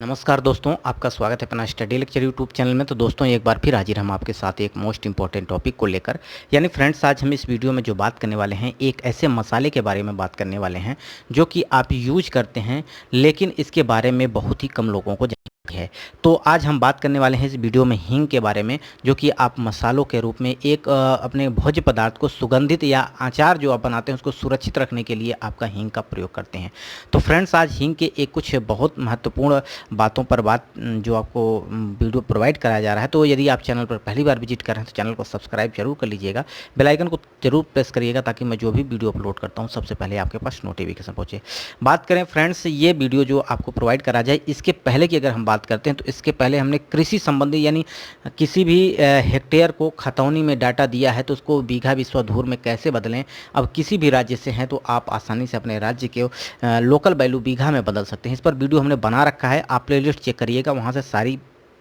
नमस्कार दोस्तों, आपका स्वागत है अपना स्टडी लेक्चर यूट्यूब चैनल में। तो दोस्तों एक बार फिर हाजिर हम आपके साथ एक मोस्ट इंपॉर्टेंट टॉपिक को लेकर। यानी फ्रेंड्स, आज हम इस वीडियो में जो बात करने वाले हैं, एक ऐसे मसाले के बारे में बात करने वाले हैं जो कि आप यूज करते हैं, लेकिन इसके बारे में बहुत ही कम लोगों को जानकारी है। तो आज हम बात करने वाले हैं इस वीडियो में हींग के बारे में, जो कि आप मसालों के रूप में एक अपने भोज्य पदार्थ को सुगंधित या अचार जो आप बनाते हैं उसको सुरक्षित रखने के लिए आपका हींग का प्रयोग करते हैं। तो फ्रेंड्स, आज हींग के एक कुछ बहुत महत्वपूर्ण बातों पर जो आपको वीडियो प्रोवाइड कराया जा रहा है। तो यदि आप चैनल पर पहली बार विजिट कर रहे हैं तो चैनल को सब्सक्राइब जरूर कर लीजिएगा, बेल आइकन को जरूर प्रेस करिएगा ताकि मैं जो भी वीडियो अपलोड करता हूं सबसे पहले आपके पास नोटिफिकेशन पहुंचे। बात करें फ्रेंड्स, ये वीडियो जो आपको प्रोवाइड करा जाए, इसके पहले की अगर हम बात करते हैं तो इसके पहले हमने कृषि संबंधी यानी किसी भी हेक्टेयर को खतौनी में डाटा दिया है तो उसको बीघा विश्वधूर में कैसे बदलें। अब किसी भी राज्य से हैं तो आप आसानी से अपने राज्य के लोकल वैल्यू बीघा में बदल सकते हैं। इस पर वीडियो हमने बना रखा है, आप प्लेलिस्ट चेक करिएगा, वहाँ से सारी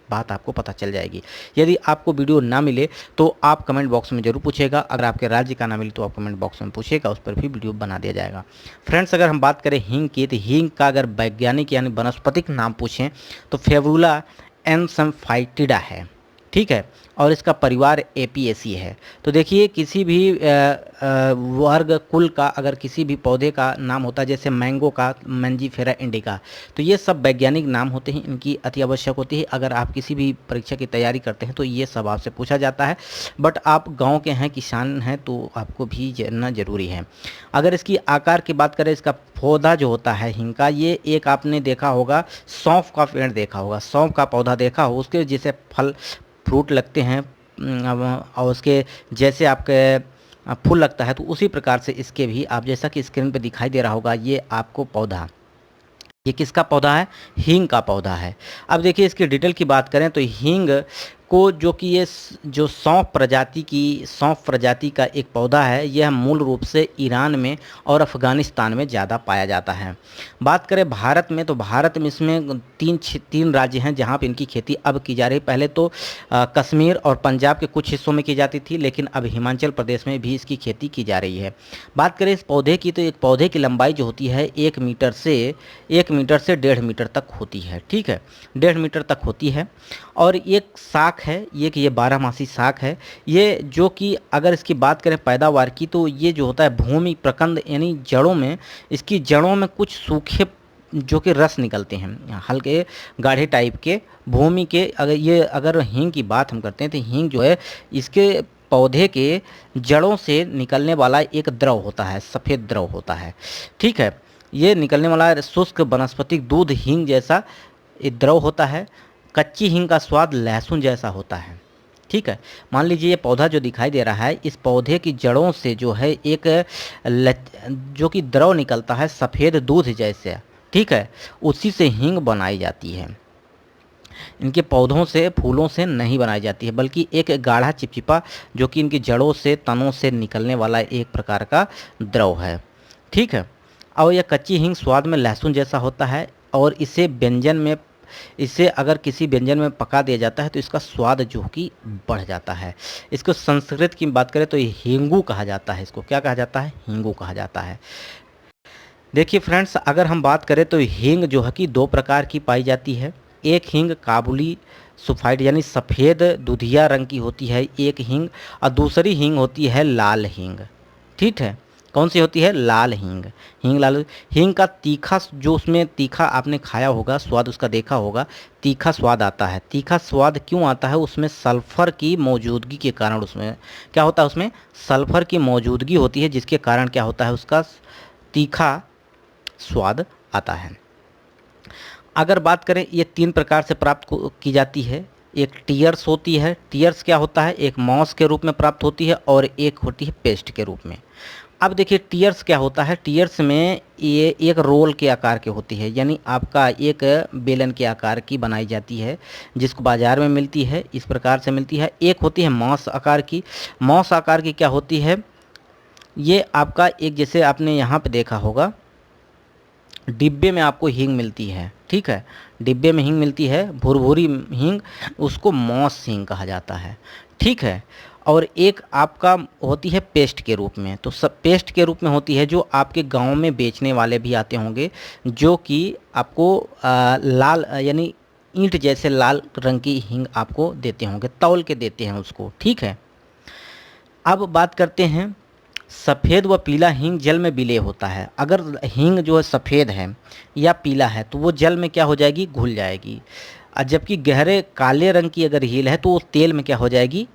बात आपको पता चल जाएगी। यदि आपको वीडियो ना मिले तो आप कमेंट बॉक्स में जरूर पूछेगा, अगर आपके राज्य का ना मिले तो आप कमेंट बॉक्स में पूछेगा, उस पर भी वीडियो बना दिया जाएगा। फ्रेंड्स, अगर हम बात करें हींग की, तो हींग का अगर वैज्ञानिक यानी वनस्पतिक नाम पूछें तो फेवरुला एनसम्फाइटिडा है, ठीक है, और इसका परिवार एपिएसी है। तो देखिए, किसी भी वर्ग कुल का अगर किसी भी पौधे का नाम होता है, जैसे मैंगो का मैंजीफेरा इंडिका, तो ये सब वैज्ञानिक नाम होते हैं, इनकी अति आवश्यक होती है। अगर आप किसी भी परीक्षा की तैयारी करते हैं तो ये सब आपसे पूछा जाता है, बट आप गांव के हैं, किसान हैं, तो आपको भी जानना जरूरी है। अगर इसकी आकार की बात करें, इसका पौधा जो होता है हींग का, ये एक आपने देखा होगा सौंफ का पेड़ देखा होगा, सौंफ का पौधा देखा हो, उसके जैसे फल फ्रूट लगते हैं और उसके जैसे आपके फूल लगता है, तो उसी प्रकार से इसके भी आप जैसा कि स्क्रीन पे दिखाई दे रहा होगा, ये आपको पौधा, ये किसका पौधा है? हींग का पौधा है। अब देखिए, इसकी डिटेल की बात करें तो हींग को जो कि ये जो सौंफ प्रजाति का एक पौधा है, यह मूल रूप से ईरान में और अफ़गानिस्तान में ज़्यादा पाया जाता है। बात करें भारत में, तो भारत में इसमें तीन राज्य हैं जहाँ पे इनकी खेती अब की जा रही है। पहले तो कश्मीर और पंजाब के कुछ हिस्सों में की जाती थी, लेकिन अब हिमाचल प्रदेश में भी इसकी खेती की जा रही है। बात करें इस पौधे की, तो एक पौधे की लंबाई जो होती है 1 मीटर से 1.5 मीटर तक होती है, ठीक है, 1.5 मीटर तक होती है। और एक साख है, ये 12 मासी साख है। ये जो कि अगर इसकी बात करें पैदावार की, तो ये जो होता है भूमि प्रकंद यानी जड़ों में, इसकी जड़ों में कुछ सूखे जो कि रस निकलते हैं, हल्के गाढ़े टाइप के भूमि के। अगर हींग की बात हम करते हैं तो हींग जो है, इसके पौधे के जड़ों से निकलने वाला एक द्रव होता है, सफ़ेद द्रव होता है, ठीक है। ये निकलने वाला शुष्क वनस्पतिक दूध हींग जैसा ये द्रव होता है। कच्ची हींग का स्वाद लहसुन जैसा होता है, ठीक है। मान लीजिए ये पौधा जो दिखाई दे रहा है, इस पौधे की जड़ों से जो है एक जो कि द्रव निकलता है सफ़ेद दूध जैसे, ठीक है, उसी से हींग बनाई जाती है। इनके पौधों से, फूलों से नहीं बनाई जाती है, बल्कि एक गाढ़ा चिपचिपा जो कि इनकी जड़ों से, तनों से निकलने वाला एक प्रकार का द्रव है, ठीक है। और यह कच्ची हींग स्वाद में लहसुन जैसा होता है, और इसे अगर किसी व्यंजन में पका दिया जाता है तो इसका स्वाद जो कि बढ़ जाता है। इसको संस्कृत की बात करें तो ये हींगू कहा जाता है। इसको क्या कहा जाता है? हींगू कहा जाता है। देखिए फ्रेंड्स, अगर हम बात करें तो हींग जो है कि 2 प्रकार की पाई जाती है। एक हींग काबुली सफ़ेद यानी सफ़ेद दुधिया रंग की होती है एक हींग, और दूसरी हींग होती है लाल हींग, ठीक है। कौन सी होती है? लाल हींग। लाल हींग का तीखा, जो उसमें तीखा आपने खाया होगा, स्वाद उसका देखा होगा, तीखा स्वाद आता है। तीखा स्वाद क्यों आता है? उसमें सल्फ़र की मौजूदगी के कारण, उसमें क्या होता है? उसमें सल्फ़र की मौजूदगी होती है, जिसके कारण क्या होता है? उसका तीखा स्वाद आता है। अगर बात करें, ये 3 प्रकार से प्राप्त की जाती है। एक टीयर्स होती है, टीयर्स क्या होता है? एक मॉस के रूप में प्राप्त होती है, और एक होती है पेस्ट के रूप में। अब देखिए टीयर्स क्या होता है। टीयर्स में ये एक रोल के आकार की होती है, यानी आपका एक बेलन के आकार की बनाई जाती है, जिसको बाज़ार में मिलती है, इस प्रकार से मिलती है। एक होती है मॉस आकार की। मॉस आकार की क्या होती है? ये आपका एक, जैसे आपने यहाँ पे देखा होगा, डिब्बे में आपको हींग मिलती है, ठीक है, डिब्बे में हींग मिलती है, भुरभुरी हींग, उसको मॉस हींग कहा जाता है, ठीक है। और एक आपका होती है पेस्ट के रूप में। तो सब पेस्ट के रूप में होती है जो आपके गांव में बेचने वाले भी आते होंगे, जो कि आपको लाल यानी ईंट जैसे लाल रंग की हींग आपको देते होंगे, तौल के देते हैं उसको, ठीक है। अब बात करते हैं, सफ़ेद व पीला हींग जल में विलय होता है। अगर हींग जो है सफ़ेद है या पीला है तो वो जल में क्या हो जाएगी, घुल जाएगी। और जबकि गहरे काले रंग की अगर हील है तो वो तेल में क्या हो जाएगी,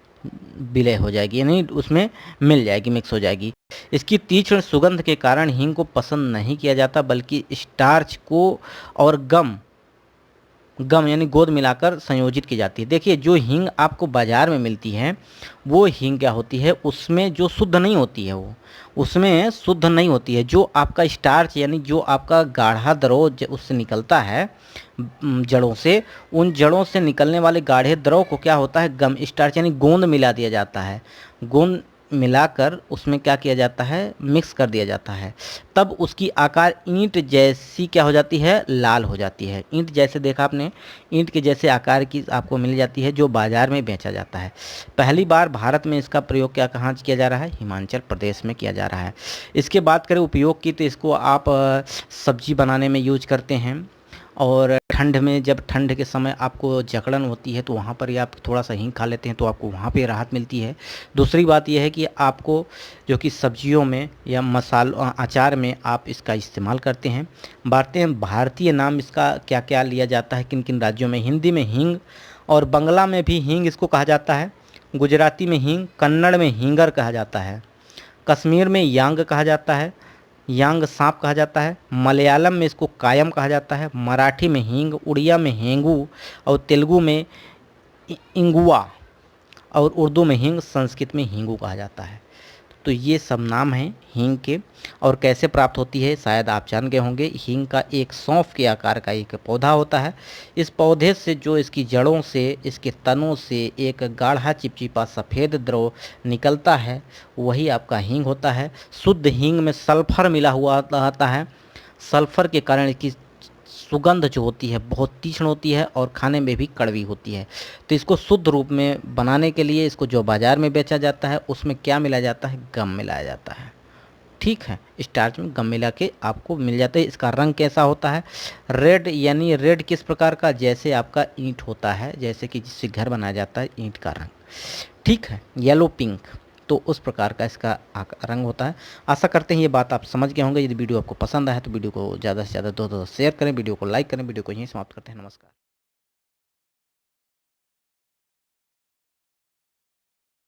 विलय हो जाएगी, यानी उसमें मिल जाएगी, मिक्स हो जाएगी। इसकी तीक्ष्ण सुगंध के कारण हींग को पसंद नहीं किया जाता, बल्कि स्टार्च को और गम गम यानी गोंद मिलाकर संयोजित की जाती है। देखिए जो हींग आपको बाज़ार में मिलती है वो हींग क्या होती है, उसमें जो शुद्ध नहीं होती है, वो उसमें शुद्ध नहीं होती है। जो आपका स्टार्च यानी जो आपका गाढ़ा द्रव उससे निकलता है जड़ों से, उन जड़ों से निकलने वाले गाढ़े द्रव को क्या होता है, गम स्टार्च यानी गोंद मिला दिया जाता है। गोंद मिलाकर उसमें क्या किया जाता है, मिक्स कर दिया जाता है। तब उसकी आकार ईंट जैसी क्या हो जाती है, लाल हो जाती है। ईंट जैसे देखा आपने, ईंट के जैसे आकार की आपको मिल जाती है, जो बाज़ार में बेचा जाता है। पहली बार भारत में इसका प्रयोग क्या कहाँ किया जा रहा है, हिमाचल प्रदेश में किया जा रहा है। इसके बात करें उपयोग की, तो इसको आप सब्जी बनाने में यूज करते हैं, और ठंड में जब ठंड के समय आपको जकड़न होती है तो वहाँ पर ही आप थोड़ा सा हींग खा लेते हैं तो आपको वहाँ पे राहत मिलती है। दूसरी बात यह है कि आपको जो कि सब्जियों में या अचार में आप इसका इस्तेमाल करते हैं। भारतीय नाम इसका क्या क्या लिया जाता है, किन किन राज्यों में। हिंदी में हींग, और बंगला में भी हींग इसको कहा जाता है, गुजराती में हींग, कन्नड़ में हींगर कहा जाता है, कश्मीर में यांग कहा जाता है, यांग सांप कहा जाता है, मलयालम में इसको कायम कहा जाता है, मराठी में हींग, उड़िया में हेंगू, और तेलुगु में इंगुआ, और उर्दू में हींग, संस्कृत में हींगू कहा जाता है। तो ये सब नाम हैं हींग के। और कैसे प्राप्त होती है शायद आप जान गए होंगे। हींग का एक सौंफ के आकार का एक पौधा होता है। इस पौधे से जो इसकी जड़ों से, इसके तनों से एक गाढ़ा चिपचिपा सफ़ेद द्रव निकलता है, वही आपका हींग होता है। शुद्ध हींग में सल्फर मिला हुआ रहता है। सल्फर के कारण इसकी सुगंध जो होती है बहुत तीक्ष्ण होती है और खाने में भी कड़वी होती है। तो इसको शुद्ध रूप में बनाने के लिए इसको जो बाज़ार में बेचा जाता है उसमें क्या मिलाया जाता है, गम मिलाया जाता है, ठीक है। स्टार्च में गम मिला के आपको मिल जाता है। इसका रंग कैसा होता है, रेड, यानी रेड किस प्रकार का, जैसे आपका ईंट होता है, जैसे कि जिससे घर बनाया जाता है ईंट का रंग, ठीक है, येलो पिंक, तो उस प्रकार का इसका रंग होता है। आशा करते हैं ये बात आप समझ गए होंगे। यदि वीडियो आपको पसंद आया तो वीडियो को ज़्यादा से ज़्यादा दोस्तों शेयर करें, वीडियो को लाइक करें। वीडियो को यहीं समाप्त करते हैं। नमस्कार।